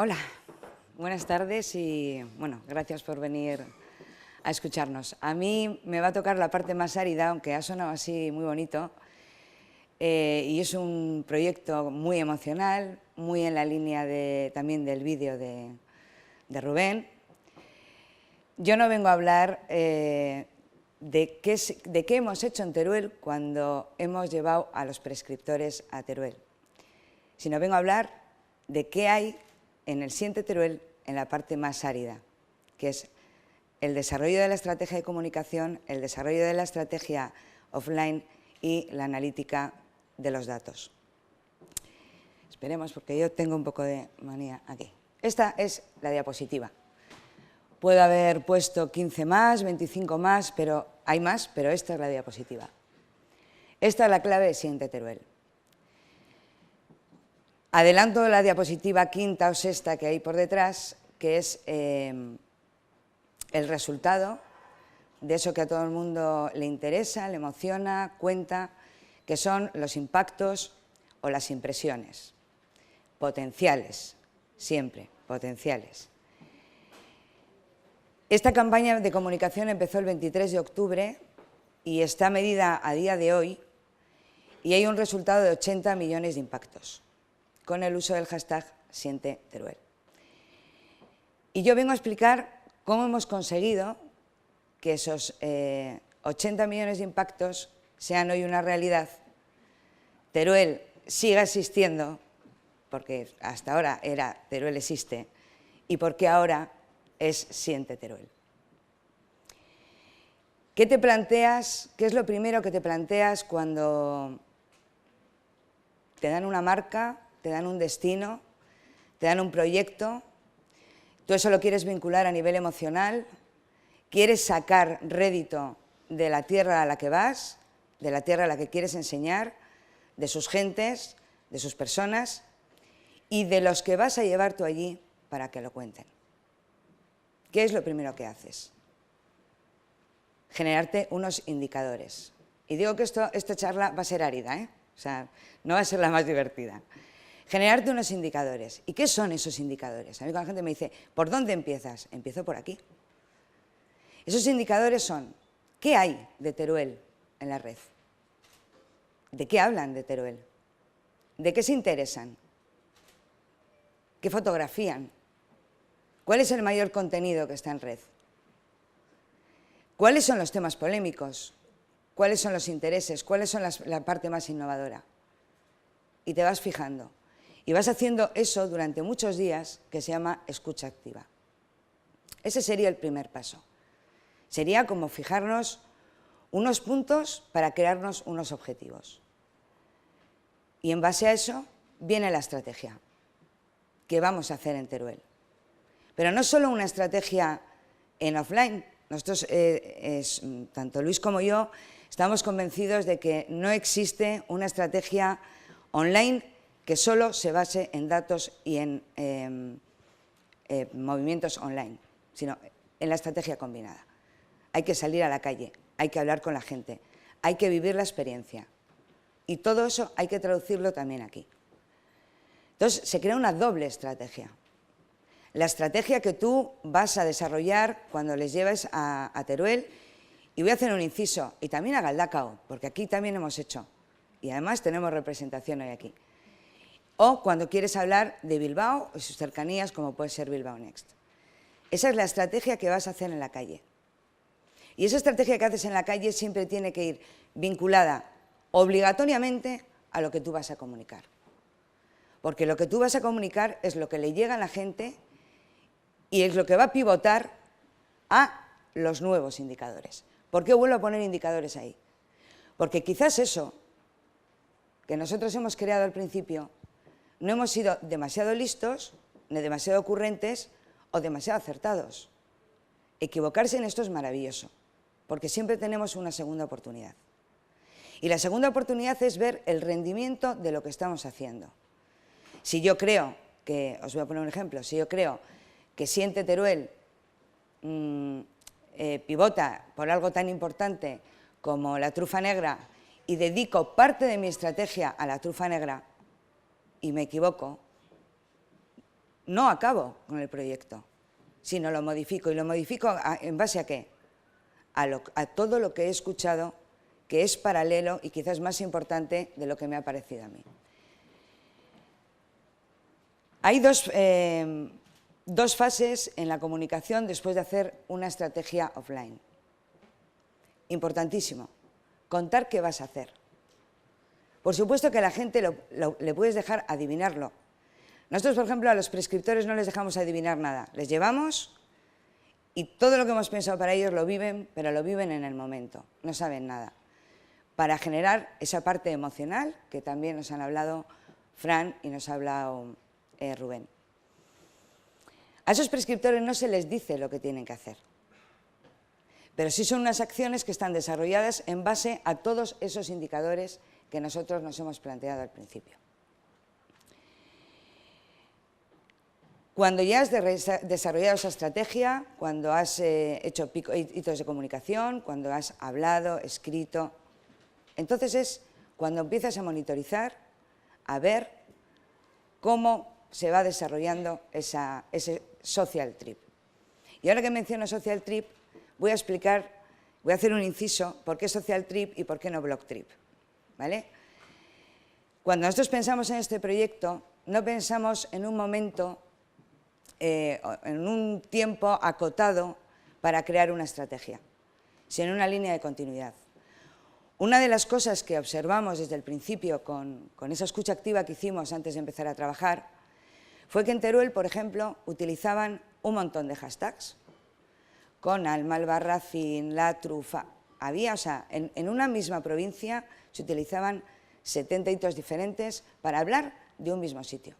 Hola, buenas tardes y bueno, gracias por venir a escucharnos. A mí me va a tocar la parte más árida, aunque ha sonado así muy bonito, y es un proyecto muy emocional, muy en la línea también del vídeo de Rubén. Yo no vengo a hablar de qué hemos hecho en Teruel cuando hemos llevado a los prescriptores a Teruel, sino vengo a hablar de qué hay en el Siente Teruel en la parte más árida, que es el desarrollo de la estrategia de comunicación, el desarrollo de la estrategia offline y la analítica de los datos. Esperemos, porque yo tengo un poco de manía aquí. Esta es la diapositiva. Puedo haber puesto 15 más, 25 más, pero hay más, pero esta es la diapositiva. Esta es la clave de Siente Teruel. Adelanto la diapositiva quinta o sexta que hay por detrás, que es el resultado de eso que a todo el mundo le interesa, le emociona, cuenta, que son los impactos o las impresiones. Potenciales, siempre, potenciales. Esta campaña de comunicación empezó el 23 de octubre y está medida a día de hoy y hay un resultado de 80 millones de impactos con el uso del hashtag Siente Teruel. Y yo vengo a explicar cómo hemos conseguido que esos 80 millones de impactos sean hoy una realidad, Teruel siga existiendo, porque hasta ahora era Teruel existe, y porque ahora es Siente Teruel. ¿Qué te planteas? ¿Qué es lo primero que te planteas cuando te dan una marca, te dan un destino, te dan un proyecto? Tú eso lo quieres vincular a nivel emocional, quieres sacar rédito de la tierra a la que vas, de la tierra a la que quieres enseñar, de sus gentes, de sus personas y de los que vas a llevar tú allí para que lo cuenten. ¿Qué es lo primero que haces? Generarte unos indicadores. Y digo que esta charla va a ser árida, ¿eh? O sea, no va a ser la más divertida. Generarte unos indicadores. ¿Y qué son esos indicadores? A mí cuando la gente me dice, ¿por dónde empiezas? Empiezo por aquí. Esos indicadores son, ¿qué hay de Teruel en la red? ¿De qué hablan de Teruel? ¿De qué se interesan? ¿Qué fotografían? ¿Cuál es el mayor contenido que está en red? ¿Cuáles son los temas polémicos? ¿Cuáles son los intereses? ¿Cuáles son la parte más innovadora? Y te vas fijando. Y vas haciendo eso durante muchos días, que se llama escucha activa. Ese sería el primer paso. Sería como fijarnos unos puntos para crearnos unos objetivos. Y en base a eso viene la estrategia que vamos a hacer en Teruel. Pero no solo una estrategia en offline. Nosotros, tanto Luis como yo, estamos convencidos de que no existe una estrategia online que solo se base en datos y en movimientos online, sino en la estrategia combinada. Hay que salir a la calle, hay que hablar con la gente, hay que vivir la experiencia. Y todo eso hay que traducirlo también aquí. Entonces, se crea una doble estrategia. La estrategia que tú vas a desarrollar cuando les lleves a Teruel, y voy a hacer un inciso, y también a Galdakao, porque aquí también hemos hecho, y además tenemos representación hoy aquí. O cuando quieres hablar de Bilbao y sus cercanías, como puede ser Bilbao Next. Esa es la estrategia que vas a hacer en la calle. Y esa estrategia que haces en la calle siempre tiene que ir vinculada obligatoriamente a lo que tú vas a comunicar. Porque lo que tú vas a comunicar es lo que le llega a la gente y es lo que va a pivotar a los nuevos indicadores. ¿Por qué vuelvo a poner indicadores ahí? Porque quizás eso que nosotros hemos creado al principio no hemos sido demasiado listos, ni demasiado ocurrentes o demasiado acertados. Equivocarse en esto es maravilloso, porque siempre tenemos una segunda oportunidad. Y la segunda oportunidad es ver el rendimiento de lo que estamos haciendo. Si yo creo que, os voy a poner un ejemplo, si yo creo que Siente Teruel pivota por algo tan importante como la trufa negra y dedico parte de mi estrategia a la trufa negra y me equivoco, no acabo con el proyecto, sino lo modifico. ¿Y lo modifico en base a qué? A todo lo que he escuchado, que es paralelo y quizás más importante de lo que me ha parecido a mí. Hay dos fases en la comunicación después de hacer una estrategia offline. Importantísimo, contar qué vas a hacer. Por supuesto que a la gente le puedes dejar adivinarlo. Nosotros, por ejemplo, a los prescriptores no les dejamos adivinar nada. Les llevamos y todo lo que hemos pensado para ellos lo viven, pero lo viven en el momento, no saben nada. Para generar esa parte emocional que también nos han hablado Fran y nos ha hablado Rubén. A esos prescriptores no se les dice lo que tienen que hacer, pero sí son unas acciones que están desarrolladas en base a todos esos indicadores que nosotros nos hemos planteado al principio. Cuando ya has desarrollado esa estrategia, cuando has hecho hitos de comunicación, cuando has hablado, escrito, entonces es cuando empiezas a monitorizar, a ver cómo se va desarrollando ese social trip. Y ahora que menciono social trip, voy a explicar, voy a hacer un inciso, por qué social trip y por qué no blog trip, ¿vale? Cuando nosotros pensamos en este proyecto, no pensamos en un momento, en un tiempo acotado para crear una estrategia, sino en una línea de continuidad. Una de las cosas que observamos desde el principio con esa escucha activa que hicimos antes de empezar a trabajar fue que en Teruel, por ejemplo, utilizaban un montón de hashtags, con Alma, Albarracín, La Trufa. Había, o sea, en una misma provincia se utilizaban 70 hitos diferentes para hablar de un mismo sitio.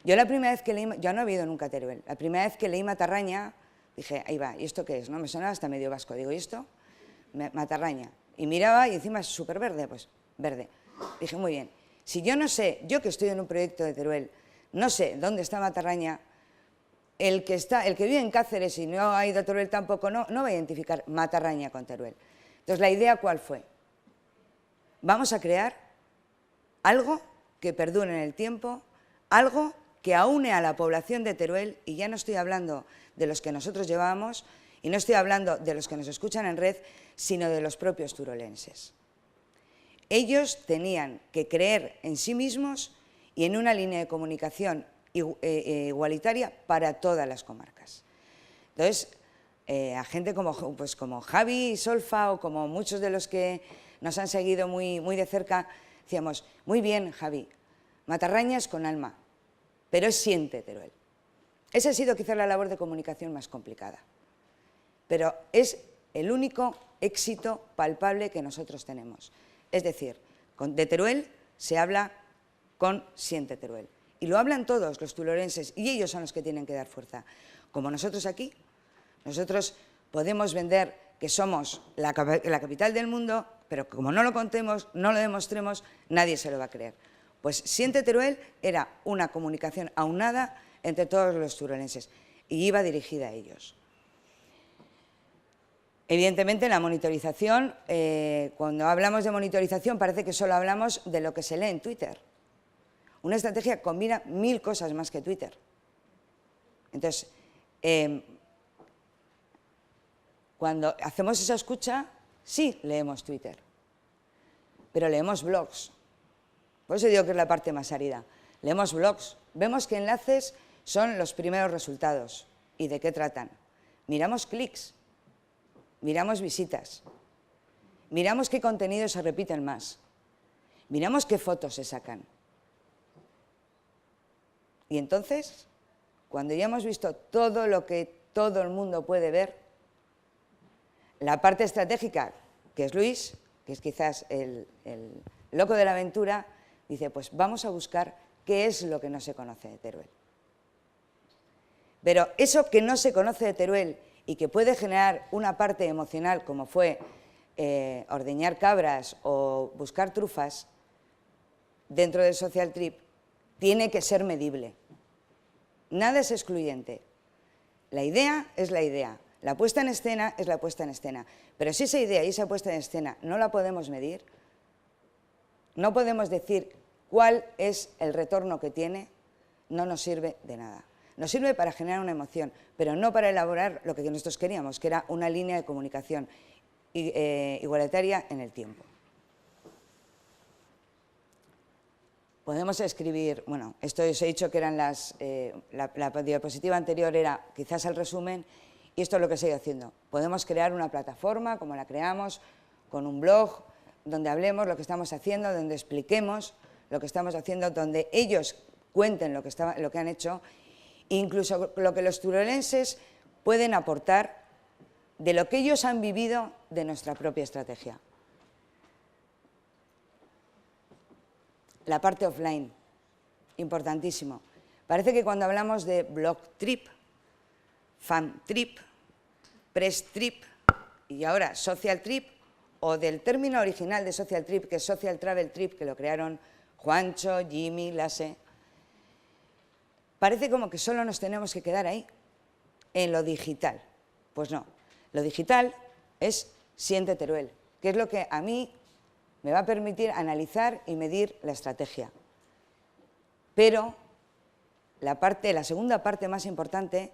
Yo la primera vez que leí, yo no he ido nunca a Teruel, la primera vez que leí Matarraña, dije, ahí va, ¿y esto qué es? ¿No? Me sonaba hasta medio vasco, digo, ¿y esto? Matarraña. Y miraba y encima es súper verde, pues verde. Dije, muy bien, si yo no sé, yo que estoy en un proyecto de Teruel, no sé dónde está Matarraña, el que vive en Cáceres y no ha ido a Teruel tampoco, no va a identificar Matarraña con Teruel. Entonces, ¿la idea cuál fue? Vamos a crear algo que perdure en el tiempo, algo que aúne a la población de Teruel, y ya no estoy hablando de los que nosotros llevábamos, y no estoy hablando de los que nos escuchan en red, sino de los propios turolenses. Ellos tenían que creer en sí mismos y en una línea de comunicación igualitaria para todas las comarcas. Entonces, a gente como Javi Solfa o como muchos de los que nos han seguido muy de cerca, decíamos, muy bien, Javi, Matarraña es con alma, pero es siente Teruel. Esa ha sido quizá la labor de comunicación más complicada, pero es el único éxito palpable que nosotros tenemos. Es decir, de Teruel se habla con siente Teruel. Y lo hablan todos los turolenses y ellos son los que tienen que dar fuerza. Como nosotros aquí, nosotros podemos vender que somos la capital del mundo, pero como no lo contemos, no lo demostremos, nadie se lo va a creer. Pues Siente Teruel era una comunicación aunada entre todos los turolenses y iba dirigida a ellos. Evidentemente, la monitorización, cuando hablamos de monitorización parece que solo hablamos de lo que se lee en Twitter. Una estrategia combina 1000 cosas más que Twitter. Entonces, cuando hacemos esa escucha, sí leemos Twitter, pero leemos blogs. Por eso digo que es la parte más árida. Leemos blogs, vemos qué enlaces son los primeros resultados y de qué tratan. Miramos clics, miramos visitas, miramos qué contenidos se repiten más, miramos qué fotos se sacan. Y entonces, cuando ya hemos visto todo lo que todo el mundo puede ver, la parte estratégica, que es Luis, que es quizás el loco de la aventura, dice, pues vamos a buscar qué es lo que no se conoce de Teruel. Pero eso que no se conoce de Teruel y que puede generar una parte emocional, como fue ordeñar cabras o buscar trufas, dentro del social trip, tiene que ser medible. Nada es excluyente. La idea es la idea. La puesta en escena es la puesta en escena. Pero si esa idea y esa puesta en escena no la podemos medir, no podemos decir cuál es el retorno que tiene, no nos sirve de nada. Nos sirve para generar una emoción, pero no para elaborar lo que nosotros queríamos, que era una línea de comunicación igualitaria en el tiempo. Podemos escribir, bueno, esto os he dicho que eran la diapositiva anterior era quizás el resumen, y esto es lo que se ha ido haciendo. Podemos crear una plataforma, como la creamos, con un blog, donde hablemos lo que estamos haciendo, donde expliquemos lo que estamos haciendo, donde ellos cuenten lo que han hecho, incluso lo que los turolenses pueden aportar de lo que ellos han vivido de nuestra propia estrategia. La parte offline, importantísimo. Parece que cuando hablamos de blog trip, fan trip, press trip y ahora social trip, o del término original de social trip, que es social travel trip, que lo crearon Juancho, Jimmy, Lasse, parece como que solo nos tenemos que quedar ahí, en lo digital. Pues no, lo digital es Siente Teruel, que es lo que a mí me va a permitir analizar y medir la estrategia. Pero la segunda parte más importante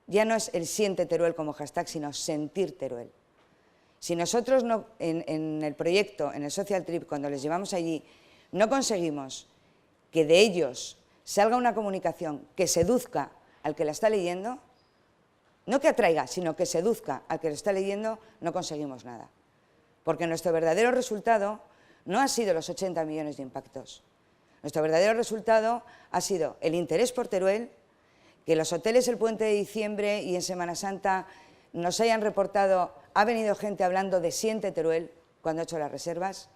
ya no es el Siente Teruel como hashtag, sino sentir Teruel. Si nosotros en el proyecto, en el Social Trip, cuando les llevamos allí, no conseguimos que de ellos salga una comunicación que seduzca al que la está leyendo, no que atraiga, sino que seduzca al que lo está leyendo, no conseguimos nada. Porque nuestro verdadero resultado no ha sido los 80 millones de impactos. Nuestro verdadero resultado ha sido el interés por Teruel, que los hoteles el puente de diciembre y en Semana Santa nos hayan reportado, ha venido gente hablando de Siente Teruel cuando ha hecho las reservas,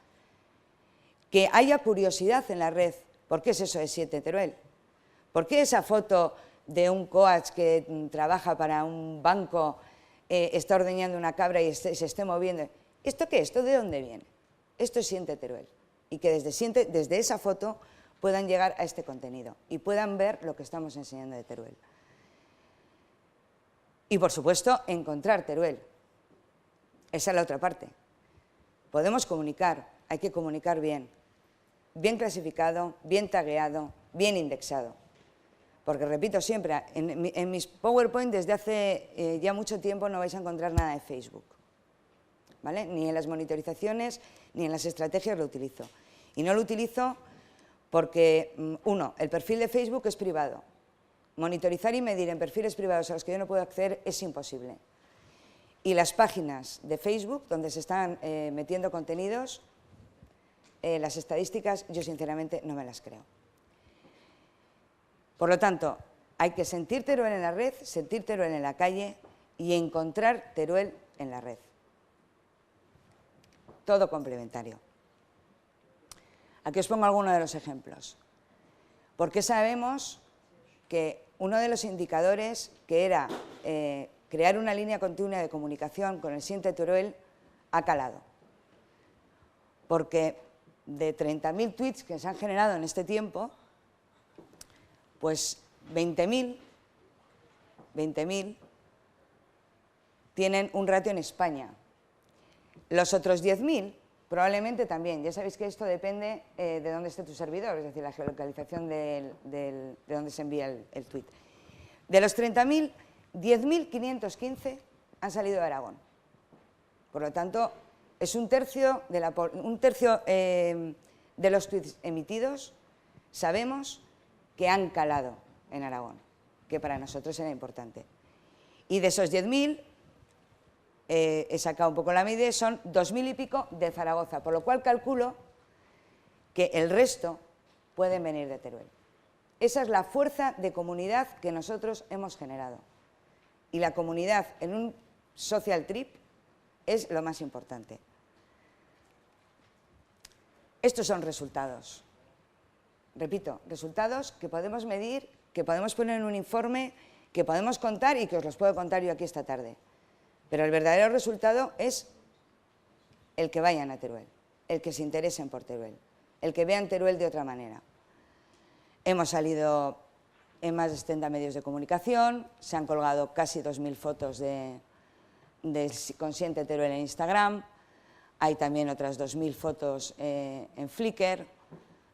que haya curiosidad en la red. ¿Por qué es eso de Siente Teruel? ¿Por qué esa foto de un coach que trabaja para un banco está ordeñando una cabra y se esté moviendo? ¿Esto qué es? ¿Esto de dónde viene? Esto es Siente Teruel. Y que desde esa foto puedan llegar a este contenido y puedan ver lo que estamos enseñando de Teruel. Y, por supuesto, encontrar Teruel. Esa es la otra parte. Podemos comunicar, hay que comunicar bien. Bien clasificado, bien tagueado, bien indexado. Porque, repito siempre, en mis PowerPoint desde hace ya mucho tiempo no vais a encontrar nada de Facebook. ¿Vale? Ni en las monitorizaciones ni en las estrategias lo utilizo. Y no lo utilizo porque, uno, el perfil de Facebook es privado. Monitorizar y medir en perfiles privados a los que yo no puedo acceder es imposible. Y las páginas de Facebook, donde se están metiendo contenidos, las estadísticas, yo sinceramente no me las creo. Por lo tanto, hay que sentir Teruel en la red, sentir Teruel en la calle y encontrar Teruel en la red. Todo complementario. Aquí os pongo algunos de los ejemplos. ¿Por qué sabemos que uno de los indicadores, que era crear una línea continua de comunicación con el Siente Teruel, ha calado? Porque de 30.000 tweets que se han generado en este tiempo, pues 20.000 tienen un ratio en España. Los otros 10.000 probablemente también. Ya sabéis que esto depende de dónde esté tu servidor, es decir, la geolocalización de dónde se envía el tweet. De los 30.000, 10.515 han salido de Aragón. Por lo tanto, es un tercio de los tweets emitidos, sabemos que han calado en Aragón, que para nosotros era importante. Y de esos 10.000, he sacado un poco la medida, son 2.000 y pico de Zaragoza, por lo cual calculo que el resto pueden venir de Teruel. Esa es la fuerza de comunidad que nosotros hemos generado. Y la comunidad en un social trip es lo más importante. Estos son resultados. Repito, resultados que podemos medir, que podemos poner en un informe, que podemos contar y que os los puedo contar yo aquí esta tarde. Pero el verdadero resultado es el que vayan a Teruel, el que se interesen por Teruel, el que vean Teruel de otra manera. Hemos salido en más de 70 medios de comunicación, se han colgado casi 2.000 fotos de Siente Teruel en Instagram, hay también otras 2.000 fotos en Flickr,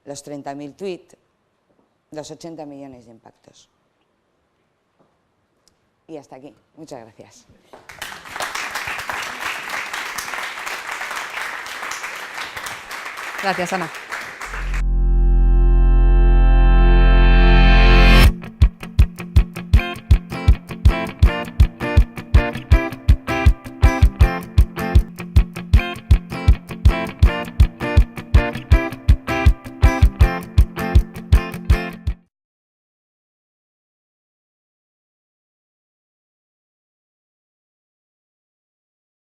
los 30.000 tweets. los 80 millones de impactos. Y hasta aquí. Muchas gracias. Gracias, Ana.